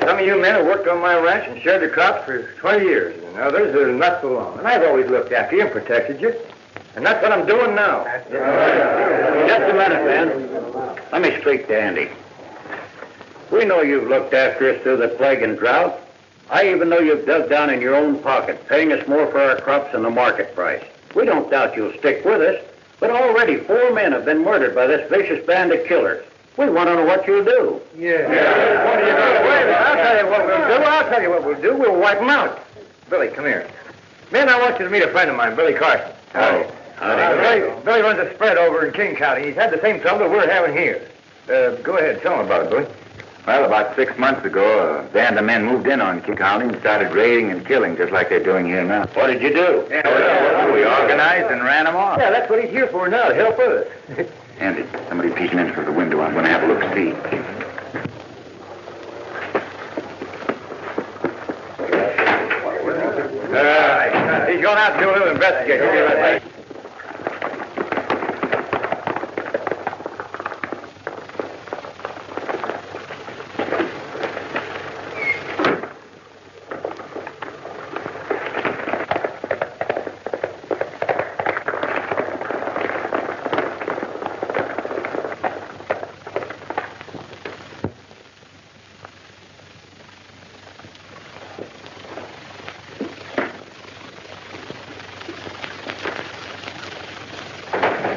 Some of you men have worked on my ranch and shared the crops for 20 years, and others are not so long. And I've always looked after you and protected you. And that's what I'm doing now. Just a minute, man. Let me speak to Andy. We know you've looked after us through the plague and drought. I even know you've dug down in your own pocket, paying us more for our crops than the market price. We don't doubt you'll stick with us, but already 4 men have been murdered by this vicious band of killers. We want to know what you'll do. Yeah. What are you doing? Wait a minute. I'll tell you what we'll do. We'll wipe them out. Billy, come here. Man, I want you to meet a friend of mine, Billy Carson. Howdy. Billy runs a spread over in King County. He's had the same trouble we're having here. Go ahead. Tell him about it, Billy. Well, about 6 months ago, a band of men moved in on King County and started raiding and killing, just like they're doing here now. What did you do? We organized and ran them off. Yeah, that's what he's here for now, to help us. Andy, somebody peeking in through the window. I'm going to have a look-see. He's going out to do a little investigation. He'll be right back.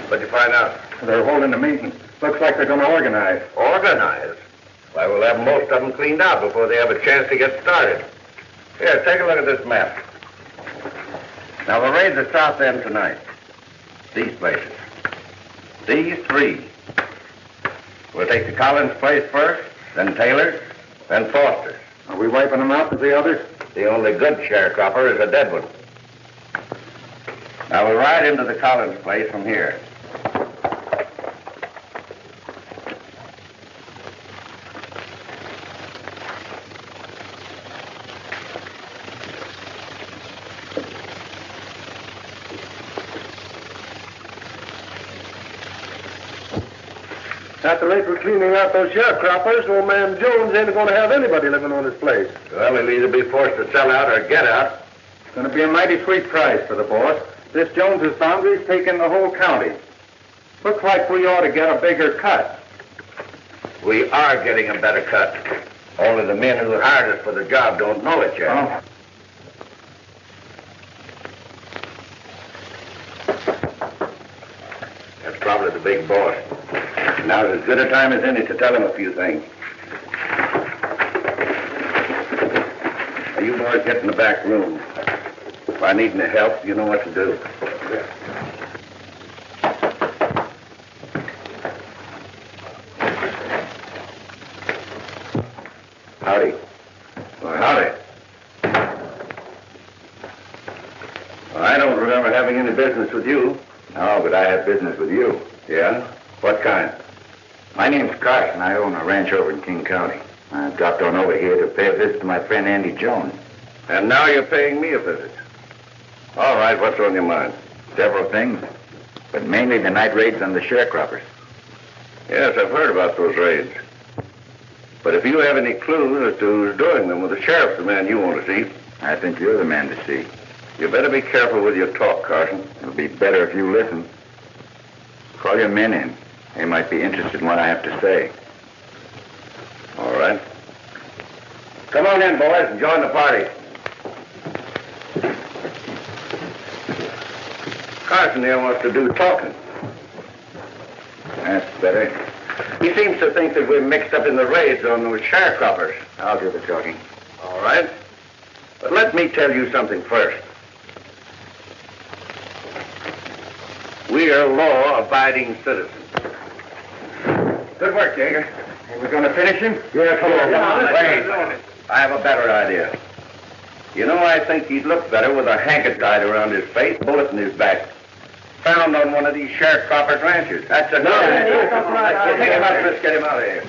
What'd you find out? They're holding a meeting. Looks like they're going to organize. Organize? Why, we'll have most of them cleaned out before they have a chance to get started. Here, take a look at this map. Now, we'll raid the south end tonight. These places. These 3. We'll take the Collins place first, then Taylor's, then Foster's. Are we wiping them out with the others? The only good sharecropper is a dead one. Now, we'll ride into the Collins place from here. At the rate we're cleaning out those sharecroppers, old man Jones ain't going to have anybody living on his place. Well, he'll either be forced to sell out or get out. It's going to be a mighty sweet price for the boss. This Jones's foundry's taking the whole county. Looks like we ought to get a bigger cut. We are getting a better cut. Only the men who hired us for the job don't know it yet. Oh. That's probably the big boss. Now's as good a time as any to tell him a few things. Now, you boys get in the back room. If I need any help, you know what to do. Howdy. Well, howdy. Well, I don't remember having any business with you. No, but I have business with you. Yeah? What kind? My name's Carson. I own a ranch over in King County. I dropped on over here to pay a visit to my friend Andy Jones. And now you're paying me a visit. All right, what's on your mind? Several things, but mainly the night raids on the sharecroppers. Yes, I've heard about those raids. But if you have any clues as to who's doing them, well, the sheriff's the man you want to see. I think you're the man to see. You better be careful with your talk, Carson. It'll be better if you listen. Call your men in. They might be interested in what I have to say. All right. Come on in, boys, and join the party. Carson here wants to do talking. That's better. He seems to think that we're mixed up in the raids on those sharecroppers. I'll do the talking. All right. But let me tell you something first. We are law-abiding citizens. Good work, Jaeger. Are we going to finish him? Yeah, come on. Wait. I have a better idea. You know, I think he'd look better with a handkerchief tied around his face, bullet in his back. Found on one of these sharecroppers' ranches. That's a good idea. Take him up, let's get him out of here.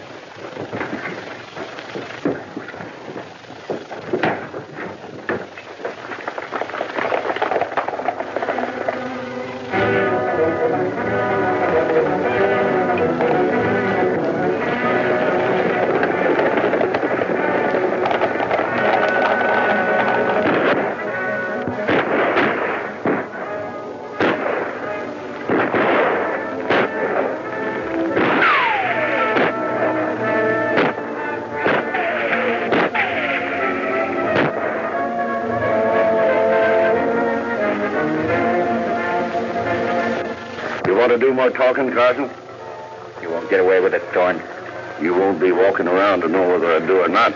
to do more talking, Carson? You won't get away with it, Thorne. You won't be walking around to know whether I do or not.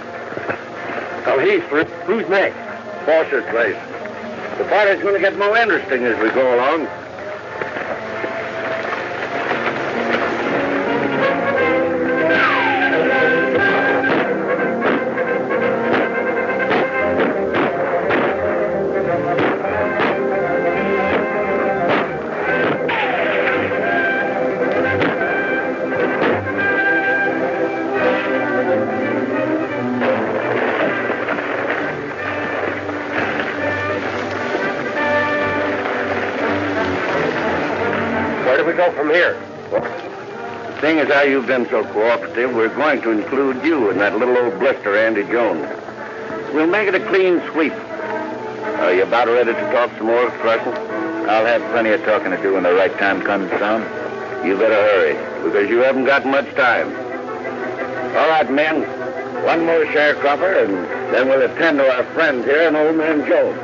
Oh, he's through. Who's next? Foster's place. The party's going to get more interesting as we go along. Where do we go from here? Seeing as how you've been so cooperative, we're going to include you in that little old blister, Andy Jones. We'll make it a clean sweep. Are you about ready to talk some more, Carson? I'll have plenty of talking to do when the right time comes, Tom. You better hurry, because you haven't got much time. All right, men. One more sharecropper, and then we'll attend to our friend here and Old Man Jones.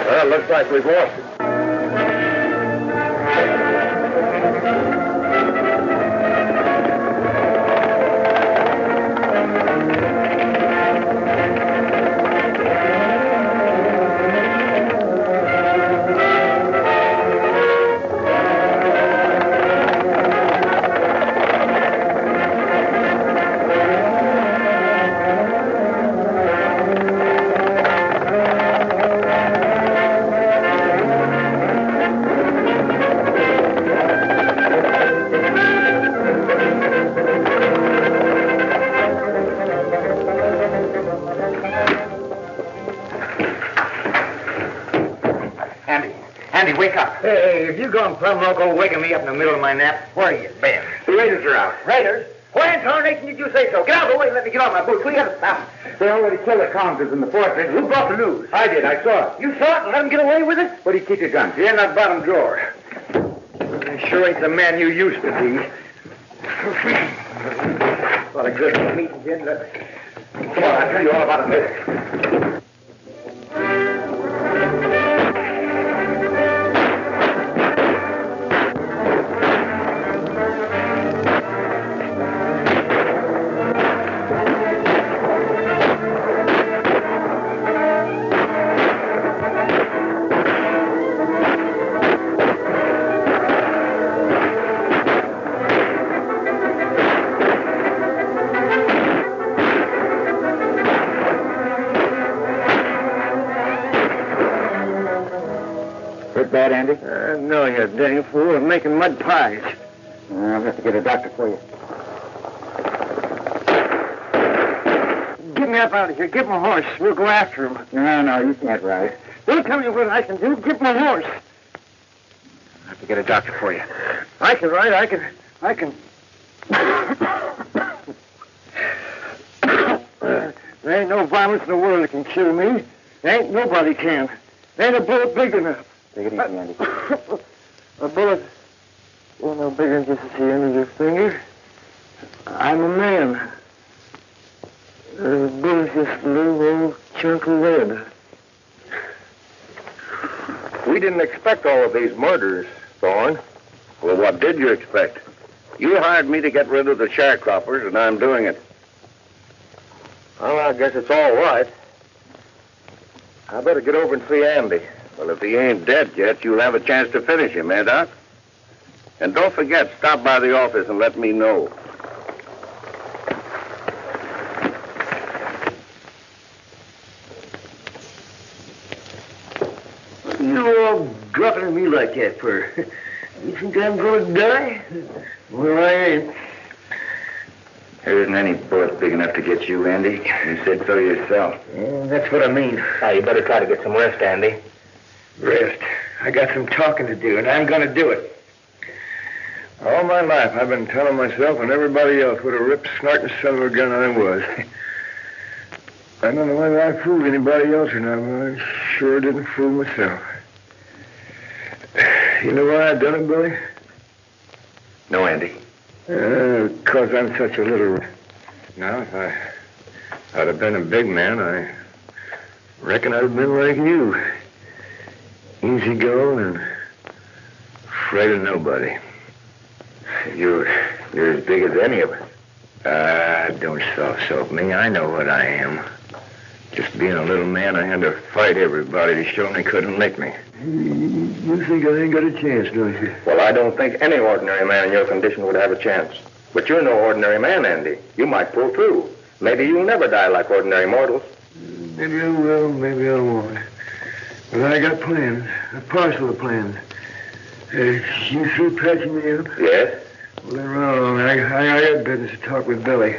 Well, looks like we've lost it. Andy, wake up. Hey, if you gone plumb loco waking me up in the middle of my nap, where are you been? The raiders are out. Raiders? Why in tarnation did you say so? Get out of the way and let me get on my boots. We haven't stopped. They already killed the convicts in the fortress. Who brought the news? I did. I saw it. You saw it and let him get away with it? Where do you keep your guns? Here in that bottom drawer. You sure ain't the man you used to be. A lot of good meeting, Jim. Come on, I'll tell you all about it later. Hurt bad, Andy? No, you dang fool. I'm making mud pies. I'll have to get a doctor for you. Get me up out of here. Get my horse. We'll go after him. No, you can't ride. Don't tell me what I can do. Get my horse. We'll get a doctor for you. I can ride. I can. There ain't no violence in the world that can kill me. There ain't nobody can. There ain't a bullet big enough. Take it easy, Andy. A bullet ain't no bigger than just the end of your finger. I'm a man. The bullet's just a little old chunk of lead. We didn't expect all of these murders, Thorne. Well, what did you expect? You hired me to get rid of the sharecroppers, and I'm doing it. Well, I guess it's all right. I better get over and see Andy. Well, if he ain't dead yet, you'll have a chance to finish him, eh, Doc? And don't forget, stop by the office and let me know. What are you all dropping at me like that for? You think I'm going to die? Well, I ain't. There isn't any bullet big enough to get you, Andy. You said so yourself. Yeah, that's what I mean. Now, you better try to get some rest, Andy. Rest. I got some talking to do, and I'm going to do it. All my life, I've been telling myself and everybody else what a rip, snorting son of a gun I was. I don't know whether I fooled anybody else or not, but I sure didn't fool myself. You know why I done it, Billy? No, Andy. 'Cause I'm such a little... Now, if I'd have been a big man, I reckon I'd have been like you. Easy going and afraid of nobody. You're as big as any of us. Don't soft-soap me. I know what I am. Just being a little man, I had to fight everybody to show them they couldn't lick me. You think I ain't got a chance, don't you? Well, I don't think any ordinary man in your condition would have a chance. But you're no ordinary man, Andy. You might pull through. Maybe you'll never die like ordinary mortals. Maybe I will, maybe I won't. But I got plans, a parcel of plans. You through patching me up? Yes? Well, then run along. I got business to talk with Billy.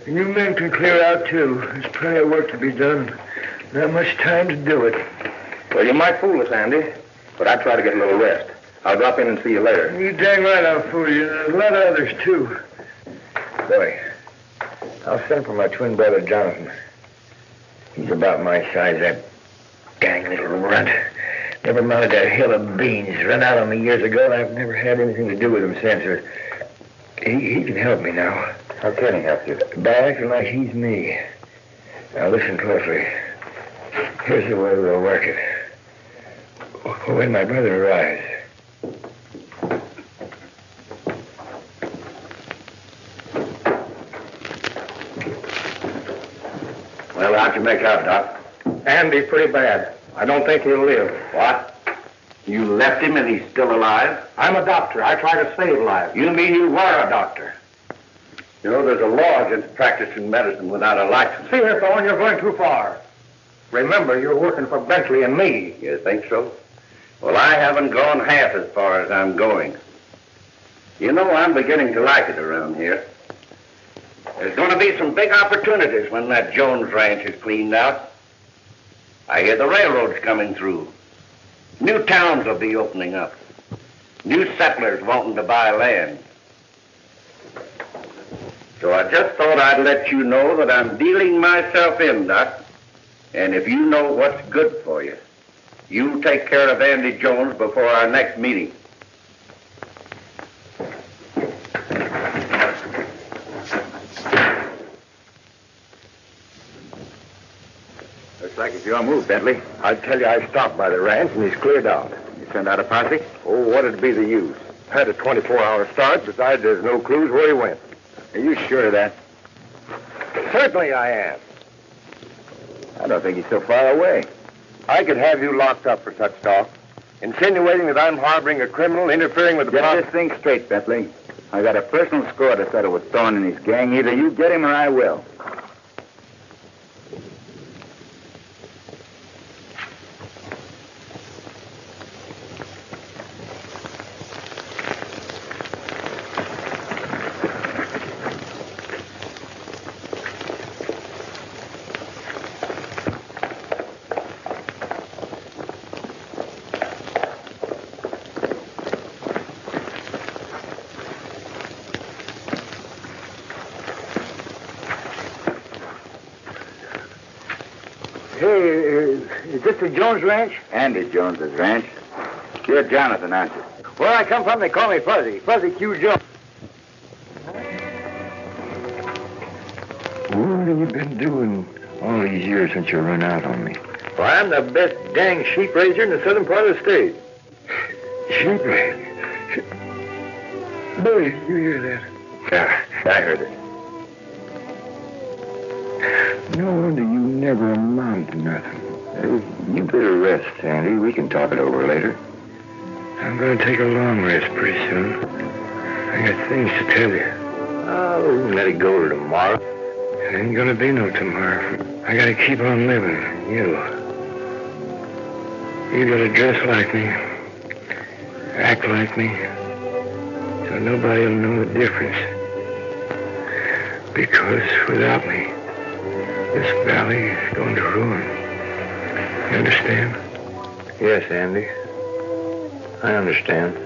And you men can clear out, too. There's plenty of work to be done. Not much time to do it. Well, you might fool us, Andy. But I'd try to get a little rest. I'll drop in and see you later. You dang right I'll fool you. There's a lot of others, too. Billy, I'll send for my twin brother, Jonathan. He's about my size, that dang little runt. Never mounted that hill of beans. Run out on me years ago, and I've never had anything to do with him since. He can help me now. How can he help you? By acting like he's me. Now listen closely. Here's the way we'll work it. When my brother arrives, Well, how'd you make out, Doc? Andy's pretty bad. I don't think he'll live. What? You left him and he's still alive? I'm a doctor. I try to save lives. You mean you were a doctor? You know, there's a law against practicing medicine without a license. See here, Thorne, you're going too far. Remember, you're working for Bentley and me. You think so? Well, I haven't gone half as far as I'm going. You know, I'm beginning to like it around here. There's going to be some big opportunities when that Jones ranch is cleaned out. I hear the railroad's coming through. New towns will be opening up. New settlers wanting to buy land. So I just thought I'd let you know that I'm dealing myself in, Doc. And if you know what's good for you, you'll take care of Andy Jones before our next meeting. Looks like it's your move, Bentley. I tell you, I stopped by the ranch and he's cleared out. You send out a posse? Oh, what'd be the use? Had a 24-hour start. Besides, there's no clues where he went. Are you sure of that? Certainly I am. I don't think he's so far away. I could have you locked up for such talk. Insinuating that I'm harboring a criminal, interfering with the... Get this thing straight, Bentley. I got a personal score to settle with Thorne and his gang. Either you get him or I will. Is this the Jones Ranch? Andy Jones's ranch. You're Jonathan, aren't you? Where I come from, they call me Fuzzy. Fuzzy Q. Jones. What have you been doing all these years since you run out on me? Well, I'm the best dang sheep raiser in the southern part of the state. Sheep raising? Billy, you hear that? Yeah, I heard it. No wonder you never amount to nothing. You better rest, Sandy. We can talk it over later. I'm going to take a long rest pretty soon. I got things to tell you. Oh, we can let it go to tomorrow. It ain't going to be no tomorrow. I got to keep on living. You got to dress like me. Act like me. So nobody will know the difference. Because without me, this valley is going to ruin. You understand? Yes, Andy. I understand.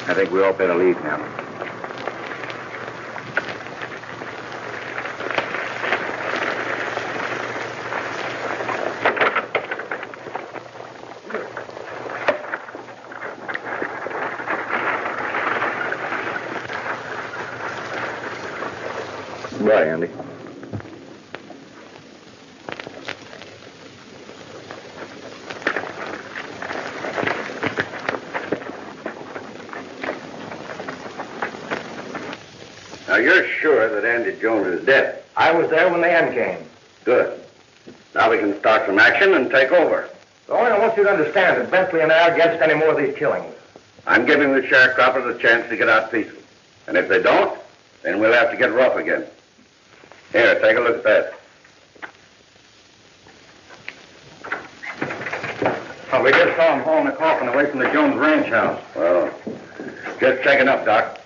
I think we all better leave now. Bye, Andy. Now, you're sure that Andy Jones is dead? I was there when the end came. Good. Now we can start some action and take over. Only I want you to understand that Bentley and I are against any more of these killings. I'm giving the sharecroppers a chance to get out peaceful. And if they don't, then we'll have to get rough again. Here, take a look at that. Oh, we just saw him hauling a coffin away from the Jones Ranch house. Well, just checking up, Doc.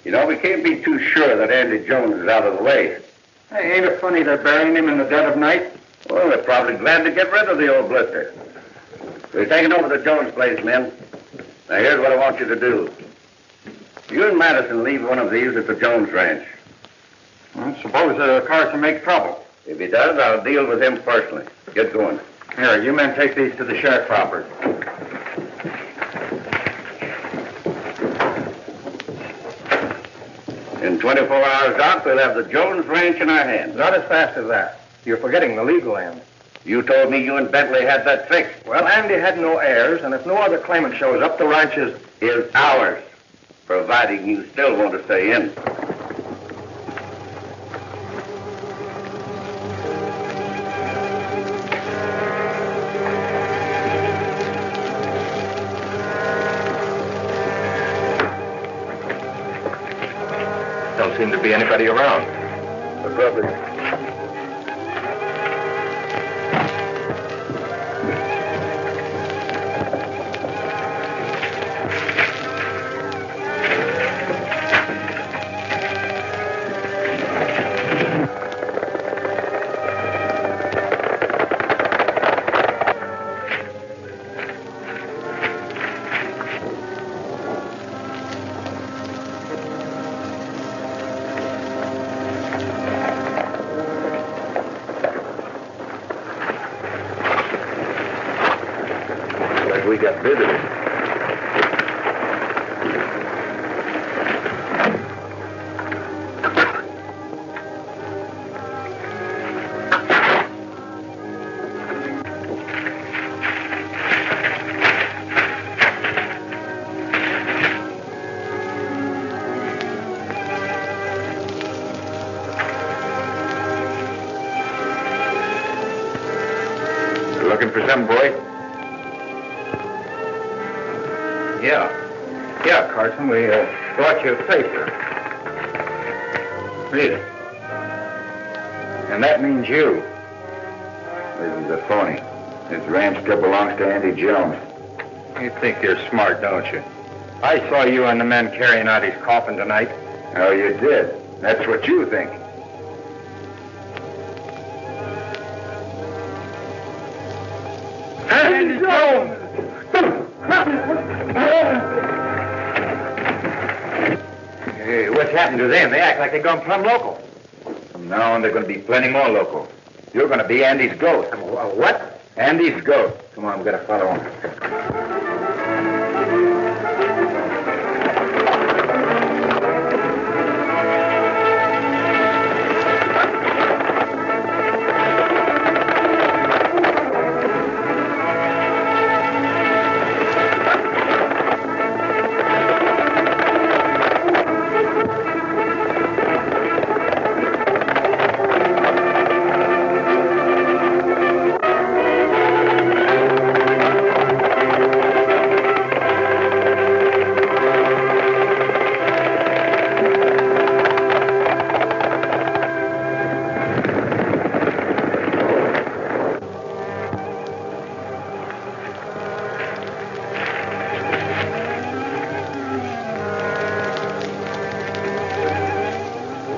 You know, we can't be too sure that Andy Jones is out of the way. Hey, ain't it funny they're burying him in the dead of night? Well, they're probably glad to get rid of the old blister. We're taking over the Jones place, men. Now, here's what I want you to do. You and Madison leave one of these at the Jones Ranch. Well, suppose Carson makes trouble. If he does, I'll deal with him personally. Get going. Here, you men take these to the sharecroppers. In 24 hours, Doc, we'll have the Jones Ranch in our hands. Not as fast as that. You're forgetting the legal end. You told me you and Bentley had that fixed. Well, Andy had no heirs, and if no other claimant shows up, the ranch is ours, providing you still want to stay in. Don't seem to be anybody around. But probably. We got visitors. You looking for some boy? Yeah, Carson, we brought you a paper. Read it. And that means you. This is a phony. This ranch still belongs to Andy Jones. You think you're smart, don't you? I saw you and the men carrying out his coffin tonight. Oh, you did? That's what you think. Andy Jones! what's happened to them. They act like they've gone plumb local. From now on, there are going to be plenty more local. You're going to be Andy's ghost. What? Andy's ghost. Come on, we've got to follow him.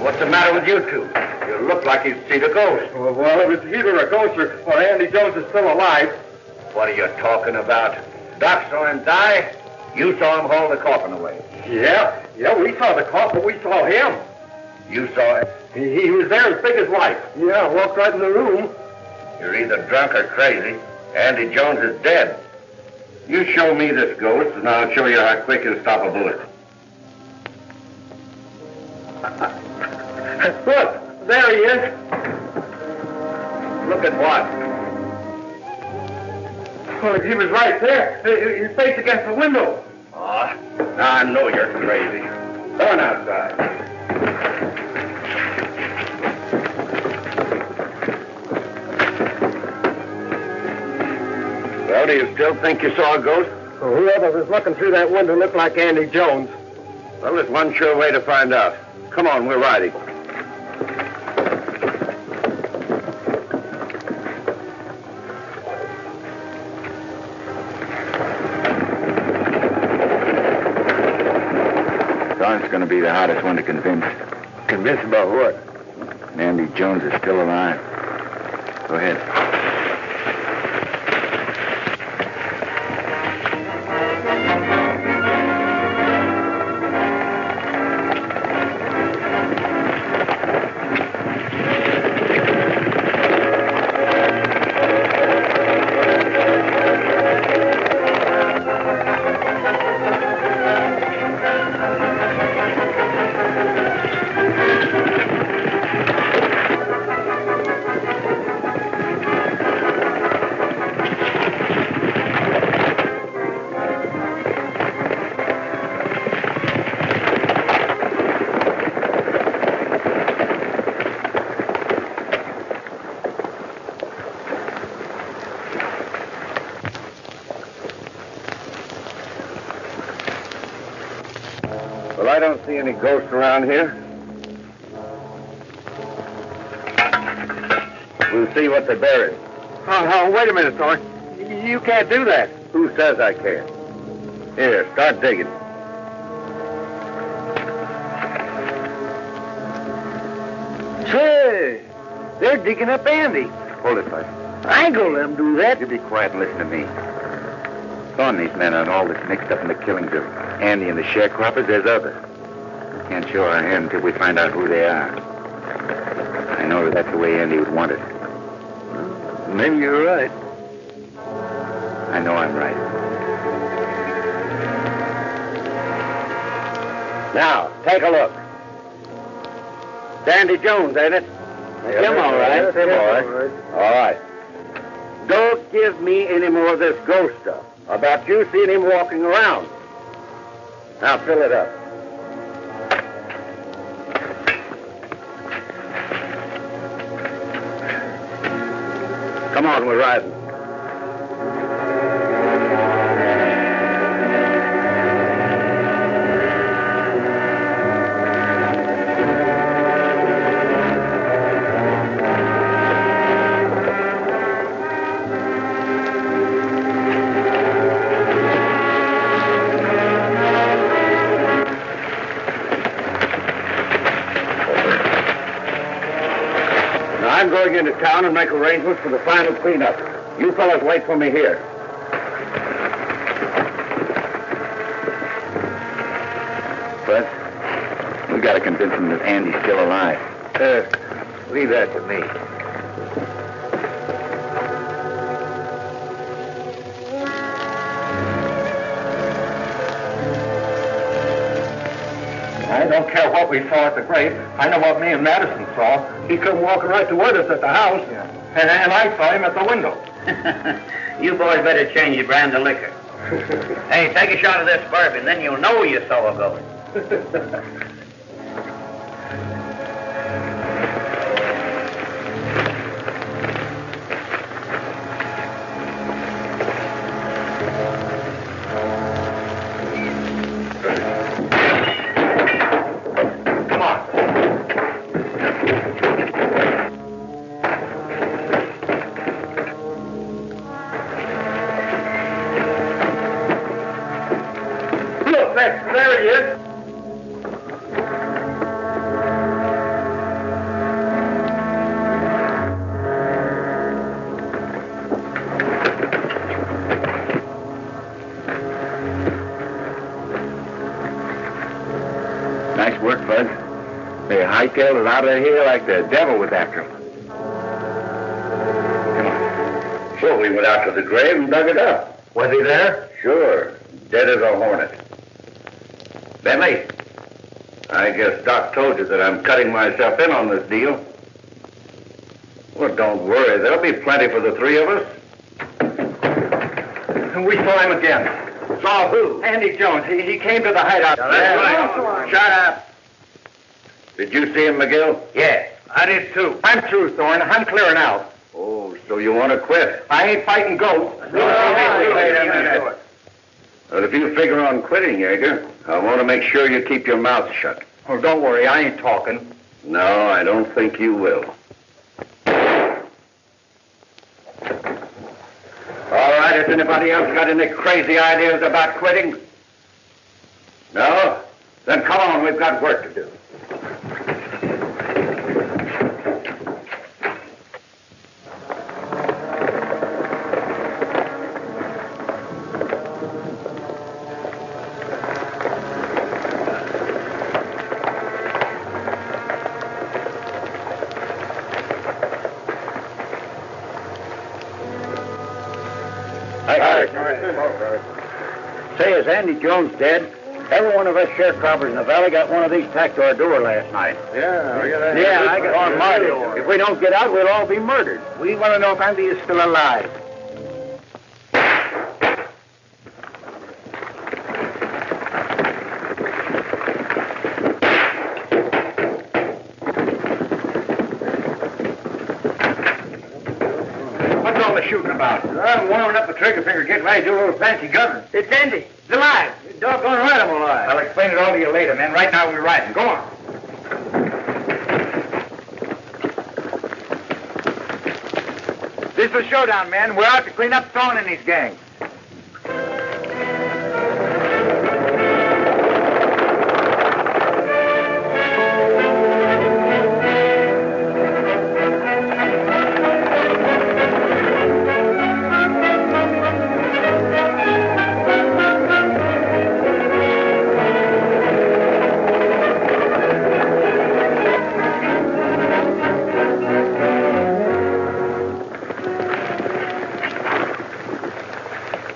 What's the matter with you two? You look like you'd seen a ghost. Well, if it's either a ghost or Andy Jones is still alive. What are you talking about? Doc saw him die. You saw him haul the coffin away. Yeah, we saw the coffin, but we saw him. You saw him? He was there as big as life. Yeah, walked right in the room. You're either drunk or crazy. Andy Jones is dead. You show me this ghost, and I'll show you how quick he'll stop a bullet. Look, there he is. Look at what? Well, he was right there. His face against the window. Oh, now I know you're crazy. Go on outside. Well, do you still think you saw a ghost? Well, whoever was looking through that window looked like Andy Jones. Well, there's one sure way to find out. Come on, we're riding. Don's going to be the hardest one to convince. Convinced about what? Andy Jones is still alive. Go ahead. Well, I don't see any ghosts around here. We'll see what they're buried. Oh, wait a minute, Thorne. You can't do that. Who says I can't? Here, start digging. Say, they're digging up Andy. Hold it, bud. I ain't gonna let them do that. You be quiet and listen to me. Thorne, these men aren't all that's mixed up in the killings of Andy and the sharecroppers. There's others. We can't show our hand until we find out who they are. I know that's the way Andy would want it. Maybe you're right. I know I'm right. Now, take a look. It's Andy Jones, ain't it? Him all right. Him all right. All right. Don't give me any more of this ghost stuff about you seeing him walking around. Now, fill it up. Come on, we're riding. I'm going into town and make arrangements for the final cleanup. You fellas wait for me here. Fred, we got to convince him that Andy's still alive. Leave that to me. I don't care what we saw at the grave. I know what me and Madison saw. He come walking right toward us at the house, and I saw him at the window. You boys better change your brand of liquor. Hey, take a shot of this bourbon, then you'll know you saw a ghost. There he is. Nice work, Bud. They hightailed it out of here like the devil was after him. Come on. So we went out to the grave and dug it up. Was he there? Sure. Dead as a hornet. Bentley, I guess Doc told you that I'm cutting myself in on this deal. Well, don't worry. There'll be plenty for the three of us. And we saw him again. Saw who? Andy Jones. He came to the hideout. That's right. Shut up. Did you see him, McGill? Yeah, I did too. I'm through, Thorne. I'm clearing out. Oh, so you want to quit? I ain't fighting ghosts. Wait a minute. Well, if you figure on quitting, Yeager, I want to make sure you keep your mouth shut. Oh, don't worry. I ain't talking. No, I don't think you will. All right. Has anybody else got any crazy ideas about quitting? No? Then come on. We've got work to do. Say, is Andy Jones dead? Every one of us sharecroppers in the valley got one of these tacked to our door last night. Yeah, I got on my door. If we don't get out, we'll all be murdered. We want to know if Andy is still alive. What's all the shooting about? I'm warming up the trigger finger, getting ready to do a little fancy gunning. It's Andy. He's alive. Doggone right I'm alive. I'll explain it all to you later, man. Right now we're riding. Go on. This is a showdown, man. We're out to clean up Thorne and his gang.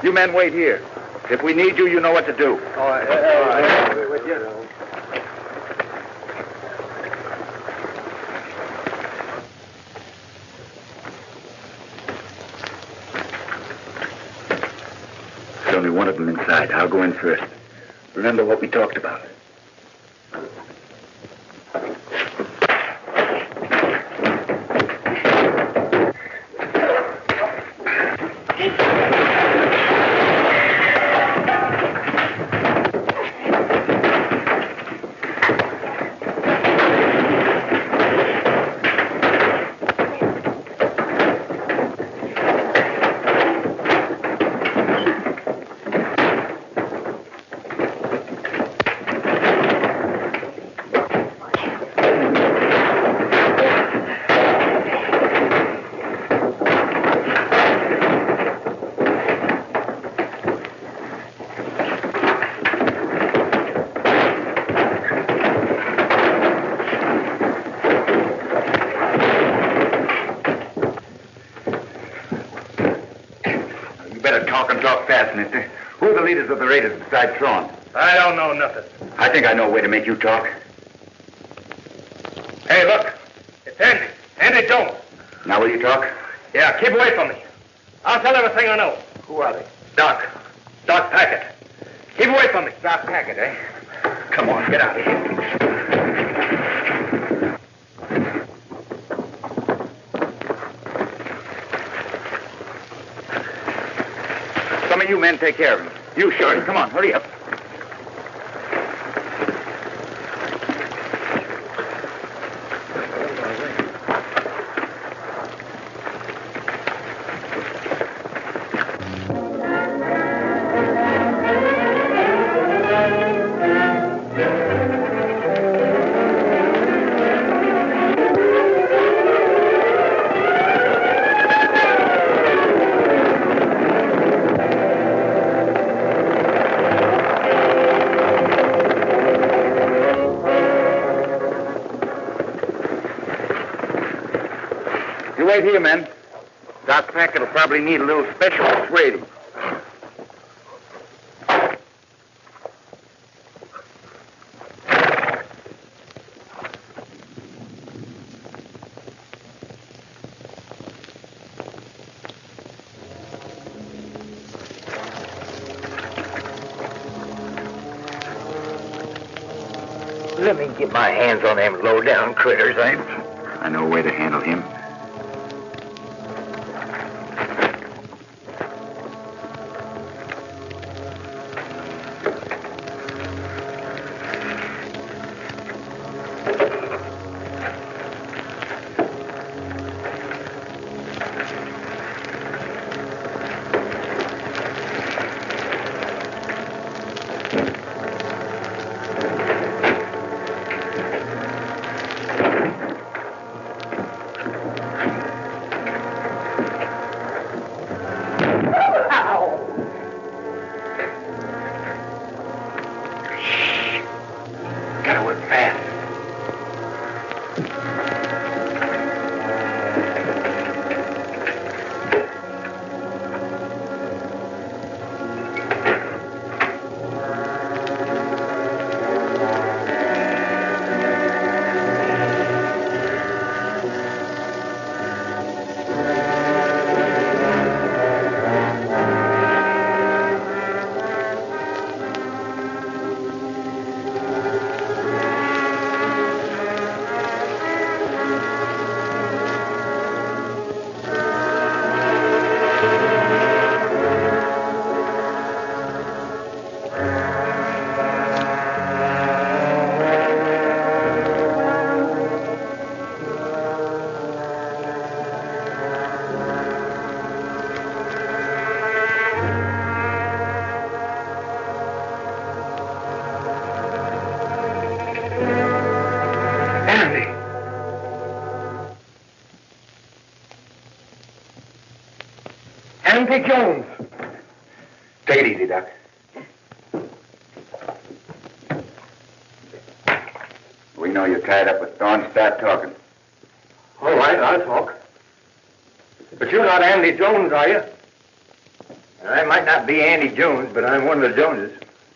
You men wait here. If we need you, you know what to do. All right. With you. There's only one of them inside. I'll go in first. Remember what we talked about. fast, mister. Who are the leaders of the raiders besides Thrawn? I don't know nothing. I think I know a way to make you talk. Hey, look. It's Andy. Andy Jones. Now will you talk? Yeah, keep away from me. I'll tell everything I know. Who are they? Doc. Doc Packett. Keep away from me. Doc Packett, eh? Come on, get out of here. Some of you men take care of him. You, Shorty, come on, hurry up. Wait here, men. Doc Packett will probably need a little special persuading. Let me get my hands on them low-down critters, eh? I know a way to handle him. Andy Jones. Take it easy, Doc. We know you're tied up with Thorne. Start talking. All right, I'll talk. But you're not Andy Jones, are you? I might not be Andy Jones, but I'm one of the Joneses.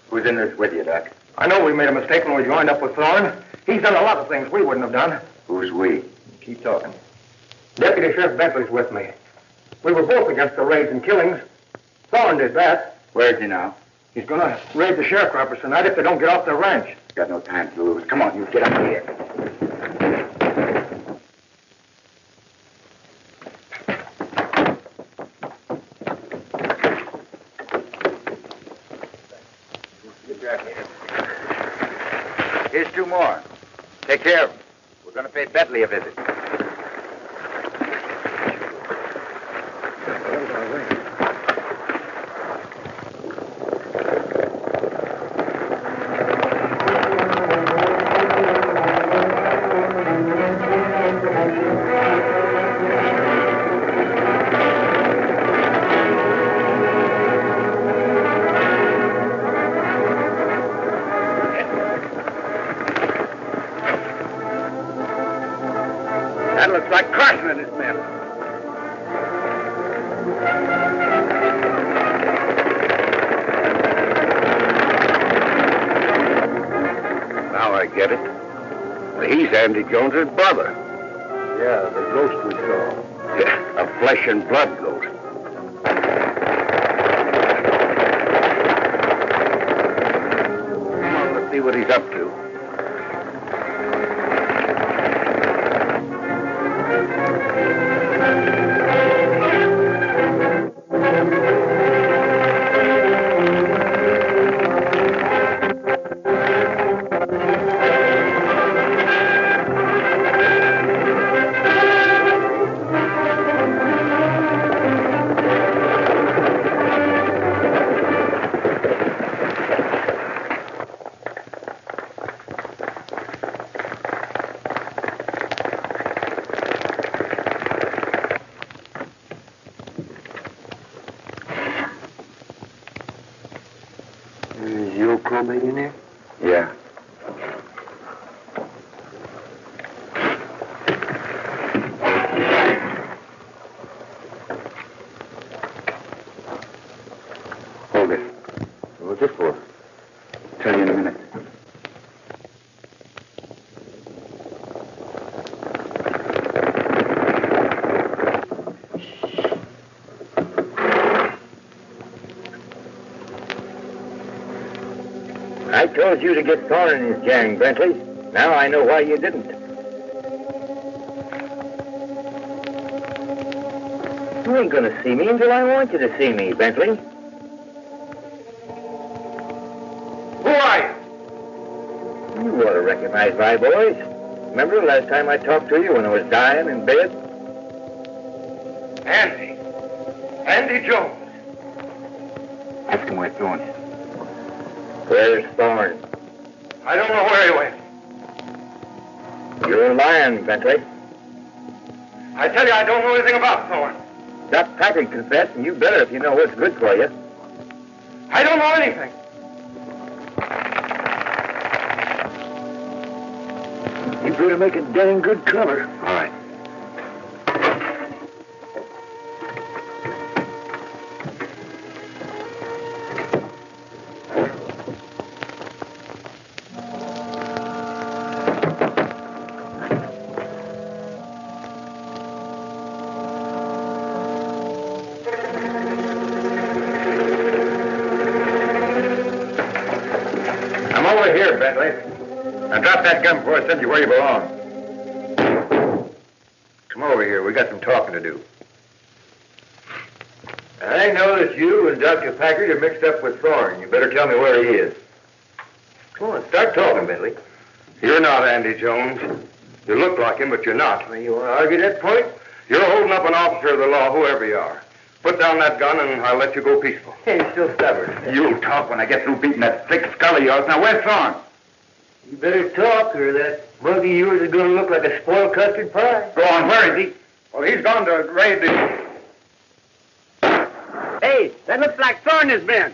Who's in this with you, Doc? I know we made a mistake when we joined up with Thorne. He's done a lot of things we wouldn't have done. Who's we? Keep talking. Deputy Sheriff Bentley's with me. We were both against the raids and killings. Thorne did that. Where is he now? He's gonna raid the sharecroppers tonight if they don't get off their ranch. Got no time to lose. Come on, you get out of here. Here's two more. Take care of them. We're going to pay Bentley a visit. That looks like Carson and his men. I get it. He's Andy Jones's brother. Yeah, the ghost we saw. A flesh and blood ghost. Come on, let's see what he's up to. Is your Crabbe in there? Yeah. Hold it. What's it for? Tell you in a minute. I told you to get Thorne in his gang, Bentley. Now I know why you didn't. You ain't gonna see me until I want you to see me, Bentley. Who are you? You ought to recognize my voice. Remember the last time I talked to you when I was dying in bed? Andy. Andy Jones. Ask him where Thorne is. Where's Thorne? I don't know where he went. You're lying, Bentley. I tell you, I don't know anything about Thorne. Doc Packard confessed, and you better if you know what's good for you. I don't know anything. You better make a dang good cover. All right. I'm over here, Bentley. Now drop that gun before I send you where you belong. Come over here. We got some talking to do. I know that you and Dr. Packard are mixed up with Thorne. You better tell me where he is. Come on, start talking, Bentley. You're not Andy Jones. You look like him, but you're not. Well, you want to argue that point? You're holding up an officer of the law, whoever you are. Put down that gun and I'll let you go peaceful. Hey, you're still stubborn. You'll talk when I get through beating that thick skull of yours. Now, where's Thorne? You better talk, or that mug of yours is going to look like a spoiled custard pie. Go on, where is he? Well, he's gone to raid the... Hey, that looks like Thorne has been.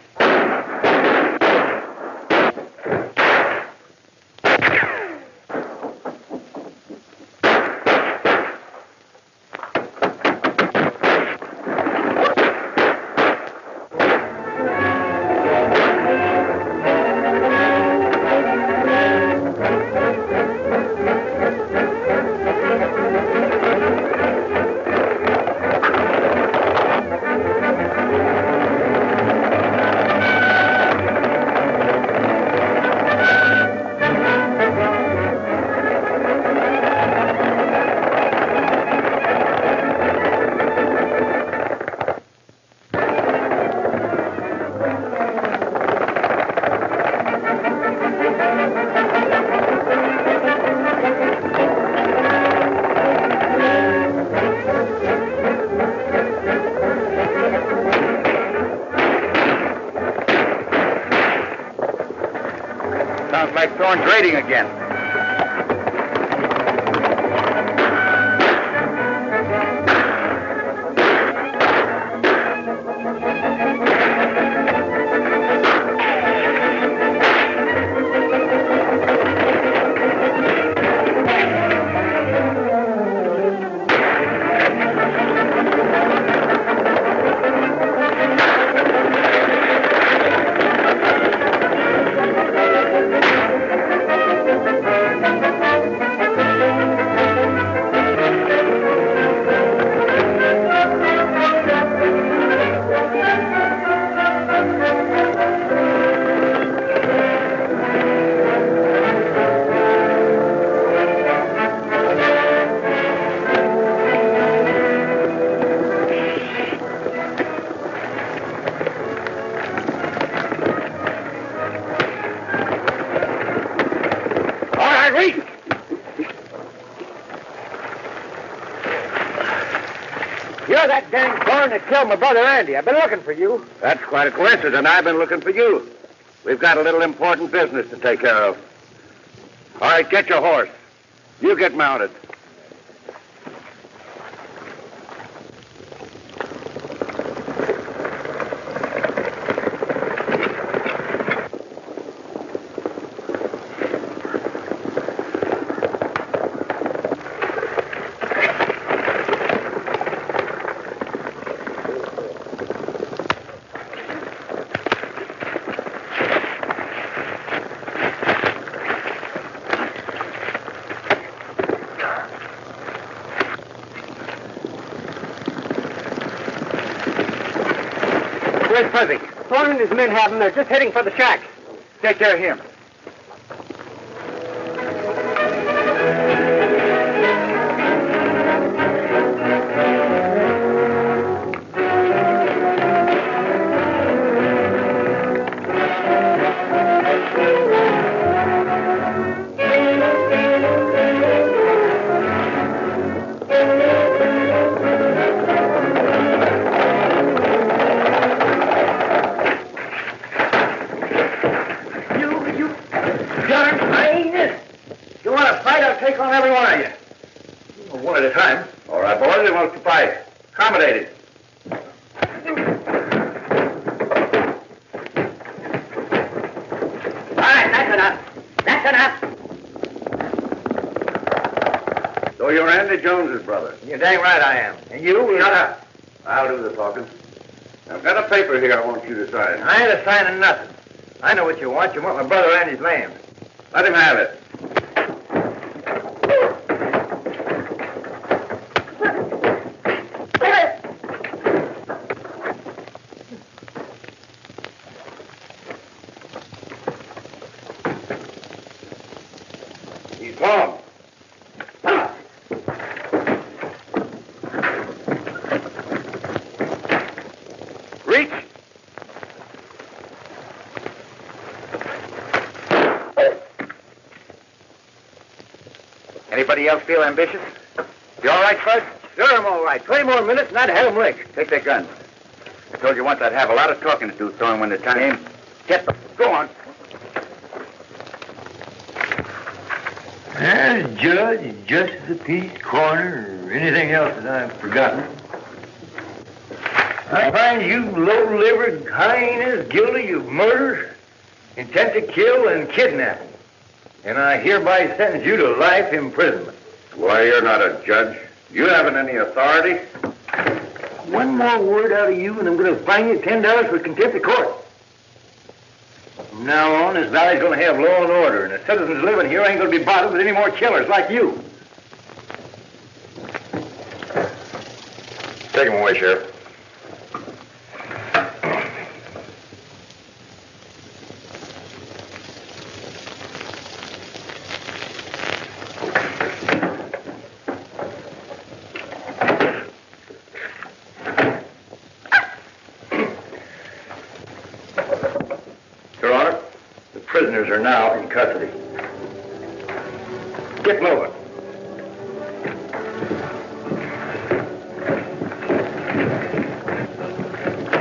Sounds like Thorne's raiding again. You're that dang thorn that killed my brother Andy. I've been looking for you. That's quite a coincidence, and I've been looking for you. We've got a little important business to take care of. All right, get your horse. You get mounted. Where's Fuzzy? Thorne and his men have him. They're just heading for the shack. Take care of him. Take on every one of you. One at a time. All right, boys, who wants to fight? Accommodated. All right, that's enough. That's enough. So you're Andy Jones's brother. You're dang right I am. And you? Shut up. I'll do the talking. I've got a paper here I want you to sign. I ain't a-signing nothing. I know what you want. You want my brother Andy's land. Let him have it. He's gone. Reach. Anybody else feel ambitious? You all right, Fuzz? Sure, I'm all right. 20 more minutes and I'd have him licked. Take that gun. I told you once I'd have a lot of talking to do, Thorne, when the time came. Get them. Go on. As judge, justice of peace, coroner, or anything else that I've forgotten. I find you low-livered hyenas guilty of murder, intent to kill, and kidnapping. And I hereby sentence you to life imprisonment. Why, you're not a judge. You haven't any authority. One more word out of you, and I'm going to fine you $10 for contempt of court. From now on, this valley's going to have law and order, and the citizens living here ain't going to be bothered with any more killers like you. Take him away, Sheriff. Your Honor, the prisoners are now in custody. Get moving.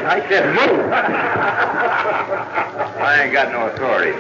I said move. I ain't got no authority.